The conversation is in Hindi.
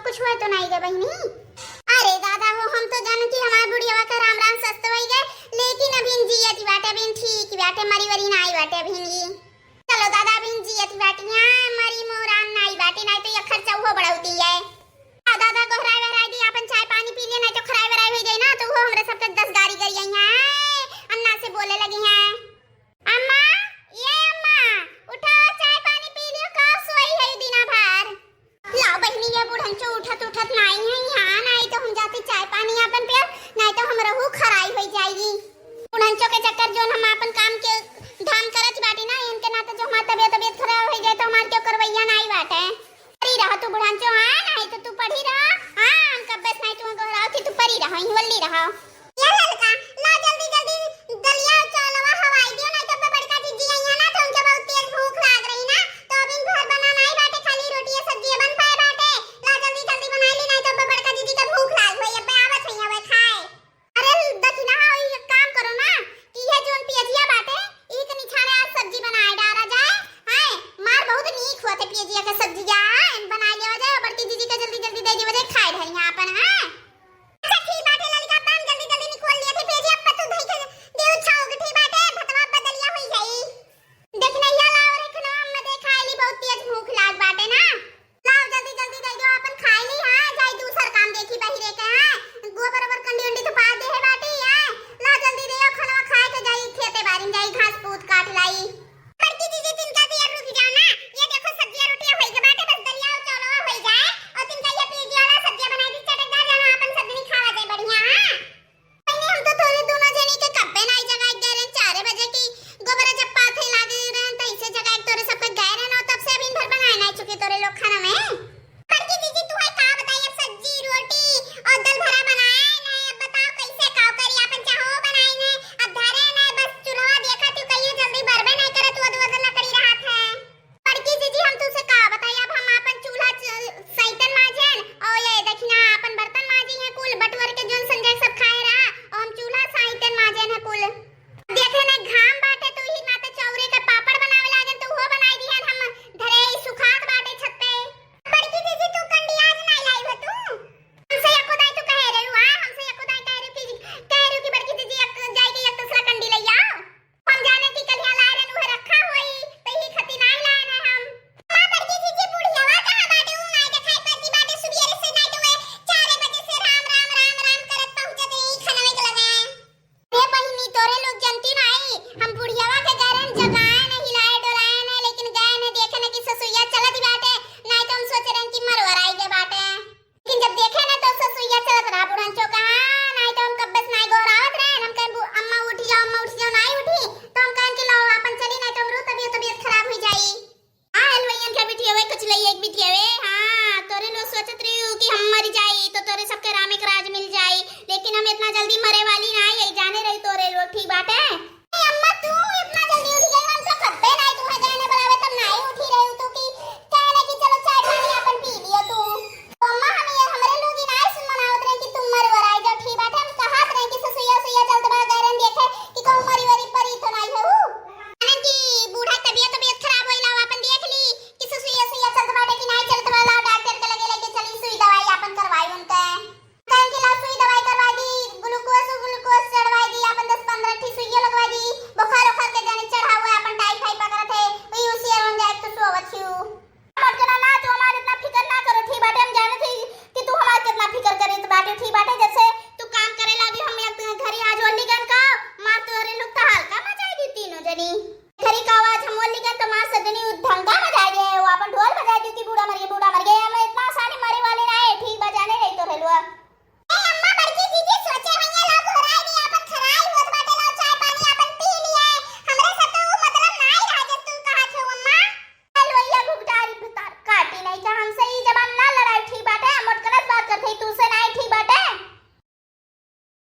कुछ हुआ तो नहीं गे बहनी? अरे दादा हो हम तो जान कि हमार बुढ़िया का राम राम सस्त होई गए, लेकिन अभी जियत बाटे बिन ठीक बाटे मरी वरी नाई बाटे अभी। चलो दादा अभी जियत बाटिया मरी मोरान नाई बाटे नहीं तो ये खर्चा हो बढ़ाउती है। दादा को हराय वराय दी अपन चाय पानी पी लिए नहीं तो खराय वराय हो जाए ना तो वो हमरे सब तक 10 गाड़ी करी आई हैं। अन्ना से बोले लगी हैं अम्मा ये अम्मा उठो चाय पानी पी लियो कब सोई है दिना भर। लाओ बहनी ये बुढ़ंचो उठत उठत नहीं है यहाँ नहीं तो हम जाते चाय पानी अपन पे नहीं तो हम रहू खराई हो जाएगी। बुढ़ंचो के चक्कर जो हम अपन काम के धाम करत बाटी ना इनके ना तो जो हमार तबीयत खराब हो जाए तो हमार क्यों करवैया नहीं बाटे। परी रहा तू बुढ़ंचो हां नहीं तो तू पढ़ी रहा हां हम कब बस नहीं तू कहराओ कि तू परी रहा ही वल्ली रहा। ये ललका ला जल्दी जल्दी दलिया चावलवा हवाई दियो नहीं तो बड़का दीदी आई है ना तो उनके बहुत तेज भूख लाग रही ना तो अभी घर बना नहीं बाटे खाली रोटी या सब्जी बन पाए बाटे। ला जल्दी जल्दी बना ली नहीं तो बड़का दीदी का भूख लाग होई अब आवत है अब खाए। अरे दखिना एक काम करो ना कि ये जोन पियजिया बाटे एक निछाने आज सब्जी बनाए डाला जाए हां मार बहुत नीक होते पियजिया का सब्जी जा बना लिया जाए बड़की दीदी का जल्दी जल्दी दे दियो जाए खाए ढल यहां अपन हां। अच्छा ठीक बाटे ललिका दाम जल्दी जल्दी निकोल लिया थे पियजिया पत्तू धई के देव छाओ के ठीक बाटे भतवा बदलिया होई जाई। देखना या लाओ रखना हम दे खाई ली बहुत तेज भूख लाग बाटे ना लाओ जल्दी जल्दी दे दो अपन खाई ली हां जाई दूसर काम देखी बहिरे के हां गोबर ओबर कंडी उंडी तो पा दे है बाटे हां ला जल्दी दे खाना खाए के जाई खेते बारी जाई घास पूत काट लाई। बड़की दीदी तिनका भी अब रुक जाओ ना ये देखो सब्जियां रोटियां होई के बाटे बस दलिया और चावल होई जाए और तिनका ये पियजिया वाला सब्जियां बनाई दी चटकदार जाना अपन सब्जी खावा जाए बढ़िया हां। पहले हम तो थोड़ी दोनों जनी के कब्बे नाई जगह गए रहे 4 बजे की गोबर जब पाथे लागे रहे त इसे जगह एक तोरे सब के गए रहे ना तब से अभी भर बनाए नहीं चुके तोरे लोग खाना में। बड़की दीदी तू है का बताई अब सब्जी रोटी और दल भरा बनाए नहीं अब बताओ कैसे काव करी अपन चाहो बनाई ने अब धरे नहीं बस चूल्हा देखा तू कहिए जल्दी बरबे नहीं करे तू अदवद लकड़ी रहा था। बड़की दीदी हम तुझसे का बताई अब हम अपन चूल्हा सैतन माजन और ये देखना अपन बर्तन माजी है कुल बटवर के जोन संजय सब खाए रहा और हम चूल्हा सैतन माजन है कुल देखे ना घाम बाटे तो ही ना तो चौरे के पापड़ बनावे लागन तो वो बनाई दिहन हम धरे सुखात बाटे छत पे। बड़की दीदी तू कंडी आज नहीं लाई हो तू हमसे एको दाई तू कह रही हां हमसे एको दाई कह रही कि बड़की दीदी जाई के एक दूसरा कंडी ले आओ हम जाने की कलिया लाए रे उहे रखा होई तो ही खती नहीं लाए रे हम। हां बड़की दीदी बुढ़ियावा कहां बाटे उ नहीं देखाई पड़ती बाटे सुबेरे से नहीं तो वे 4 बजे से राम राम राम राम करत पहुंचत रही खाना में लगे रे बहिनी तोरे लोग जनती नहीं हम बुढ़ियावा के गरन जगाए नहीं हिलाए डोलाए नहीं लेकिन गए नहीं देखे नहीं कि ससुइया चलत बाटे नहीं तो हम सोच रहे कि मरवराई के बाटे लेकिन जब देखे ना तो ससुइया चलत रहा बुढ़ंचो का नहीं तो हम कब बस नहीं गोरावत रहे हम कह अम्मा उठ जाओ नहीं उठी तो हम कह कि लो अपन चली नहीं तो हमरो तबीयत खराब हो जाई। हां हलवाइयन के बिटिया वे कुछ लई एक बिटिया वे हां तोरे लोग सोचत रही कि हम मर जाई तो तोरे सब